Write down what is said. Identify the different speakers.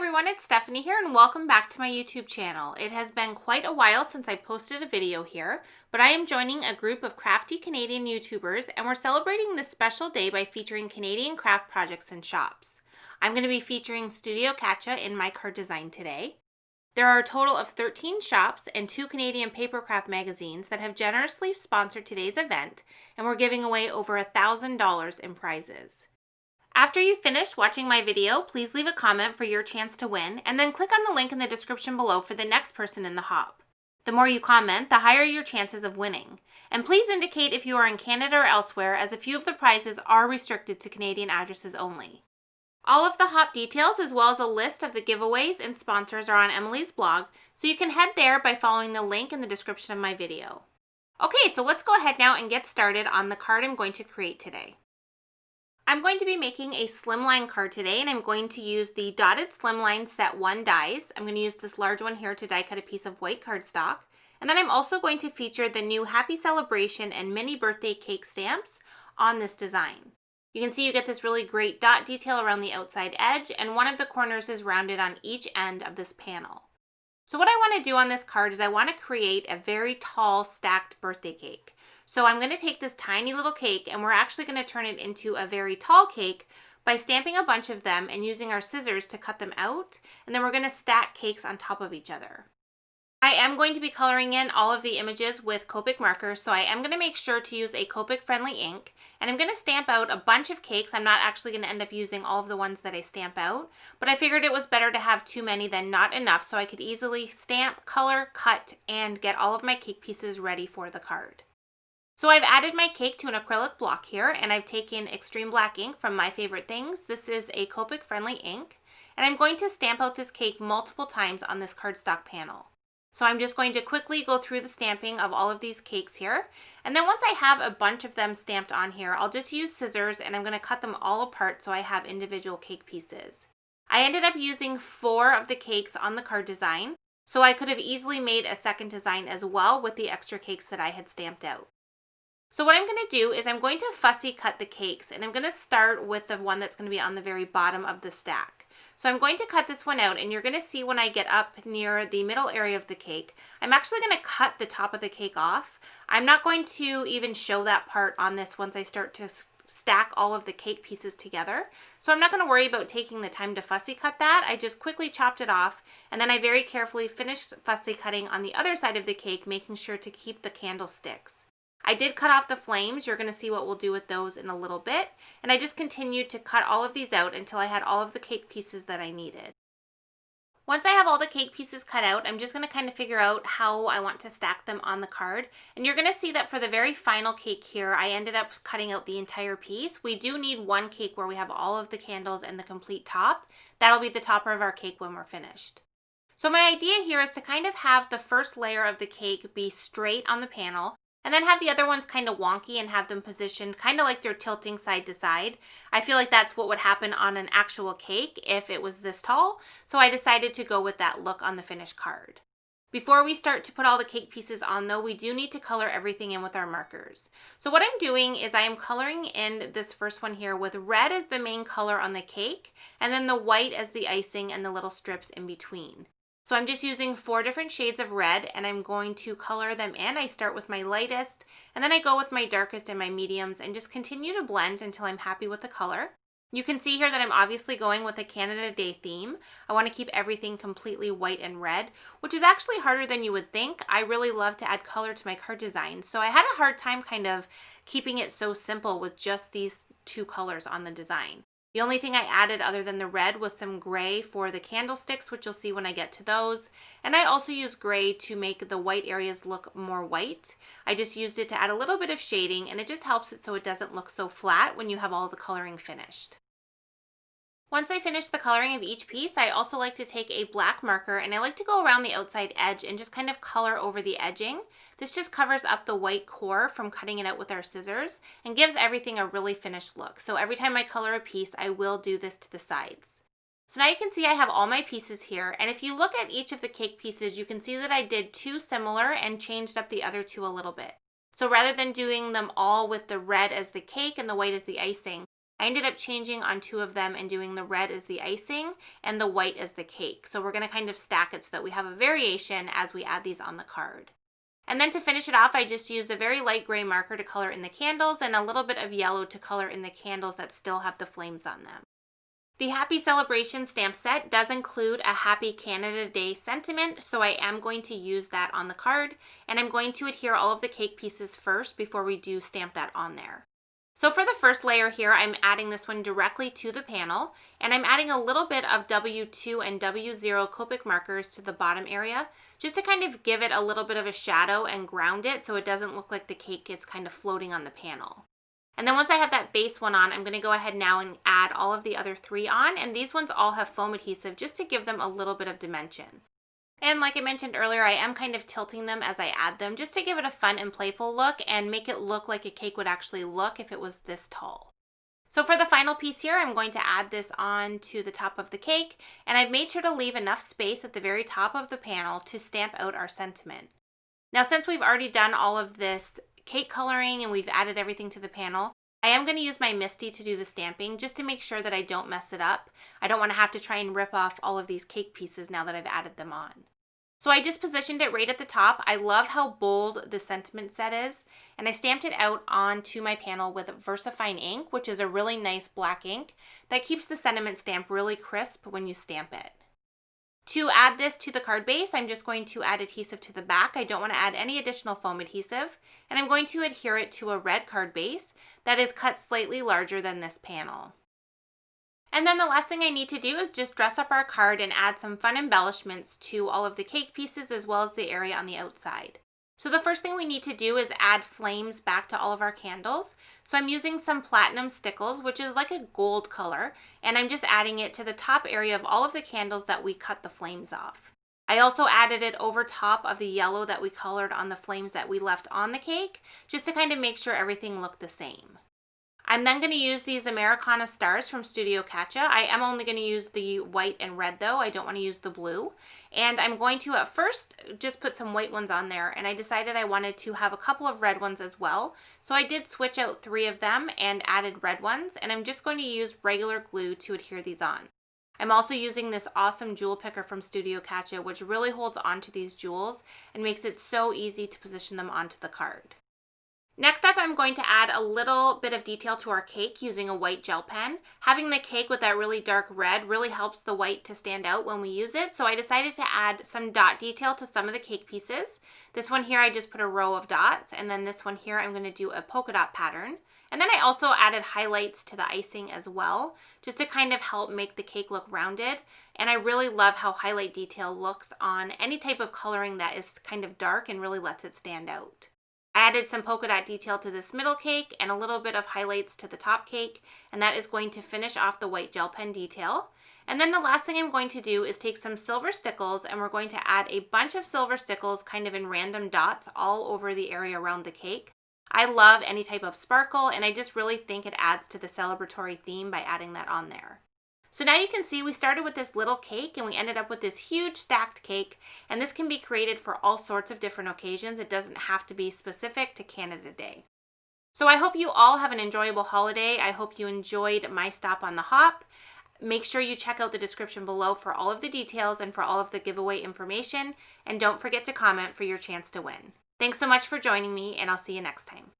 Speaker 1: everyone, it's Stephanie here and welcome back to my YouTube channel. It has been quite a while since I posted a video here, but I am joining a group of crafty Canadian YouTubers and we're celebrating this special day by featuring Canadian craft projects and shops. I'm going to be featuring Studio Katja in my card design today. There are a total of 13 shops and 2 Canadian papercraft magazines that have generously sponsored today's event, and we're giving away over $1,000 in prizes. After you've finished watching my video, please leave a comment for your chance to win, and then click on the link in the description below for the next person in the hop. The more you comment, the higher your chances of winning. And please indicate if you are in Canada or elsewhere, as a few of the prizes are restricted to Canadian addresses only. All of the hop details, as well as a list of the giveaways and sponsors, are on Emily's blog, so you can head there by following the link in the description of my video. Okay, so let's go ahead now and get started on the card I'm going to create today. I'm going to be making a slimline card today, and I'm going to use the dotted Slimline Set 1 dies. I'm going to use this large one here to die cut a piece of white cardstock. And then I'm also going to feature the new Happy Celebration and mini birthday cake stamps on this design. You can see you get this really great dot detail around the outside edge, and one of the corners is rounded on each end of this panel. So what I want to do on this card is I want to create a very tall stacked birthday cake. So I'm going to take this tiny little cake and we're actually going to turn it into a very tall cake by stamping a bunch of them and using our scissors to cut them out, and then we're going to stack cakes on top of each other. I am going to be coloring in all of the images with Copic markers, so I am going to make sure to use a Copic friendly ink, and I'm going to stamp out a bunch of cakes. I'm not actually going to end up using all of the ones that I stamp out, but I figured it was better to have too many than not enough, so I could easily stamp, color, cut, and get all of my cake pieces ready for the card. So I've added my cake to an acrylic block here, and I've taken extreme black ink from My Favorite Things. This is a Copic friendly ink, and I'm going to stamp out this cake multiple times on this cardstock panel. So I'm just going to quickly go through the stamping of all of these cakes here, and then once I have a bunch of them stamped on here, I'll just use scissors and I'm going to cut them all apart so I have individual cake pieces. I ended up using 4 of the cakes on the card design, so I could have easily made a second design as well with the extra cakes that I had stamped out. So what I'm going to do is I'm going to fussy cut the cakes, and I'm going to start with the one that's going to be on the very bottom of the stack. So I'm going to cut this one out, and you're going to see when I get up near the middle area of the cake, I'm actually going to cut the top of the cake off. I'm not going to even show that part on this once I start to stack all of the cake pieces together. So I'm not going to worry about taking the time to fussy cut that. I just quickly chopped it off, and then I very carefully finished fussy cutting on the other side of the cake, making sure to keep the candlesticks. I did cut off the flames. You're going to see what we'll do with those in a little bit. And I just continued to cut all of these out until I had all of the cake pieces that I needed. Once I have all the cake pieces cut out, I'm just going to kind of figure out how I want to stack them on the card. And you're going to see that for the very final cake here, I ended up cutting out the entire piece. We do need one cake where we have all of the candles and the complete top. That'll be the topper of our cake when we're finished. So my idea here is to kind of have the first layer of the cake be straight on the panel, and then have the other ones kind of wonky and have them positioned kind of like they're tilting side to side. I feel like that's what would happen on an actual cake if it was this tall, so I decided to go with that look on the finished card. Before we start to put all the cake pieces on though, we do need to color everything in with our markers. So what I'm doing is I am coloring in this first one here with red as the main color on the cake, and then the white as the icing and the little strips in between. So I'm just using 4 different shades of red, and I'm going to color them in. I start with my lightest, and then I go with my darkest and my mediums, and just continue to blend until I'm happy with the color. You can see here that I'm obviously going with a Canada Day theme. I want to keep everything completely white and red, which is actually harder than you would think. I really love to add color to my card design, so I had a hard time kind of keeping it so simple with just these 2 colors on the design. The only thing I added other than the red was some gray for the candlesticks, which you'll see when I get to those. And I also use gray to make the white areas look more white. I just used it to add a little bit of shading, and it just helps it so it doesn't look so flat when you have all the coloring finished. Once I finish the coloring of each piece, I also like to take a black marker, and I like to go around the outside edge and just kind of color over the edging. This just covers up the white core from cutting it out with our scissors and gives everything a really finished look. So every time I color a piece, I will do this to the sides. So now you can see I have all my pieces here, and if you look at each of the cake pieces, you can see that I did 2 similar and changed up the other 2 a little bit. So rather than doing them all with the red as the cake and the white as the icing, I ended up changing on 2 of them and doing the red as the icing and the white as the cake. So we're going to kind of stack it so that we have a variation as we add these on the card. And then to finish it off, I just used a very light gray marker to color in the candles and a little bit of yellow to color in the candles that still have the flames on them. The Happy Celebration stamp set does include a Happy Canada Day sentiment, so I am going to use that on the card, and I'm going to adhere all of the cake pieces first before we do stamp that on there. So for the first layer here, I'm adding this one directly to the panel, and I'm adding a little bit of W2 and W0 Copic markers to the bottom area, just to kind of give it a little bit of a shadow and ground it so it doesn't look like the cake is kind of floating on the panel. And then once I have that base one on, I'm going to go ahead now and add all of the other 3 on, and these ones all have foam adhesive just to give them a little bit of dimension. And like I mentioned earlier, I am kind of tilting them as I add them just to give it a fun and playful look and make it look like a cake would actually look if it was this tall. So for the final piece here, I'm going to add this on to the top of the cake, and I've made sure to leave enough space at the very top of the panel to stamp out our sentiment. Now, since we've already done all of this cake coloring and we've added everything to the panel, I am going to use my Misty to do the stamping just to make sure that I don't mess it up. I don't want to have to try and rip off all of these cake pieces now that I've added them on. So I just positioned it right at the top. I love how bold the sentiment set is, and I stamped it out onto my panel with VersaFine ink, which is a really nice black ink that keeps the sentiment stamp really crisp when you stamp it. To add this to the card base, I'm just going to add adhesive to the back. I don't want to add any additional foam adhesive, and I'm going to adhere it to a red card base that is cut slightly larger than this panel. And then the last thing I need to do is just dress up our card and add some fun embellishments to all of the cake pieces as well as the area on the outside. So the first thing we need to do is add flames back to all of our candles. So I'm using some platinum stickles, which is like a gold color, and I'm just adding it to the top area of all of the candles that we cut the flames off. I also added it over top of the yellow that we colored on the flames that we left on the cake, just to kind of make sure everything looked the same. I'm then going to use these Americana stars from Studio Katja. I am only going to use the white and red though. I don't want to use the blue. And I'm going to at first just put some white ones on there, and I decided I wanted to have a couple of red ones as well. So I did switch out 3 of them and added red ones, and I'm just going to use regular glue to adhere these on. I'm also using this awesome jewel picker from Studio Katja, which really holds onto these jewels and makes it so easy to position them onto the card. Next up, I'm going to add a little bit of detail to our cake using a white gel pen. Having the cake with that really dark red really helps the white to stand out when we use it, so I decided to add some dot detail to some of the cake pieces. This one here, I just put a row of dots, and then this one here, I'm going to do a polka dot pattern. And then I also added highlights to the icing as well, just to kind of help make the cake look rounded. And I really love how highlight detail looks on any type of coloring that is kind of dark and really lets it stand out. I added some polka dot detail to this middle cake and a little bit of highlights to the top cake, and that is going to finish off the white gel pen detail. And then the last thing I'm going to do is take some silver stickles, and we're going to add a bunch of silver stickles kind of in random dots all over the area around the cake. I love any type of sparkle, and I just really think it adds to the celebratory theme by adding that on there. So now you can see we started with this little cake and we ended up with this huge stacked cake, and this can be created for all sorts of different occasions. It doesn't have to be specific to Canada Day. So I hope you all have an enjoyable holiday. I hope you enjoyed my stop on the hop. Make sure you check out the description below for all of the details and for all of the giveaway information, and don't forget to comment for your chance to win. Thanks so much for joining me, and I'll see you next time.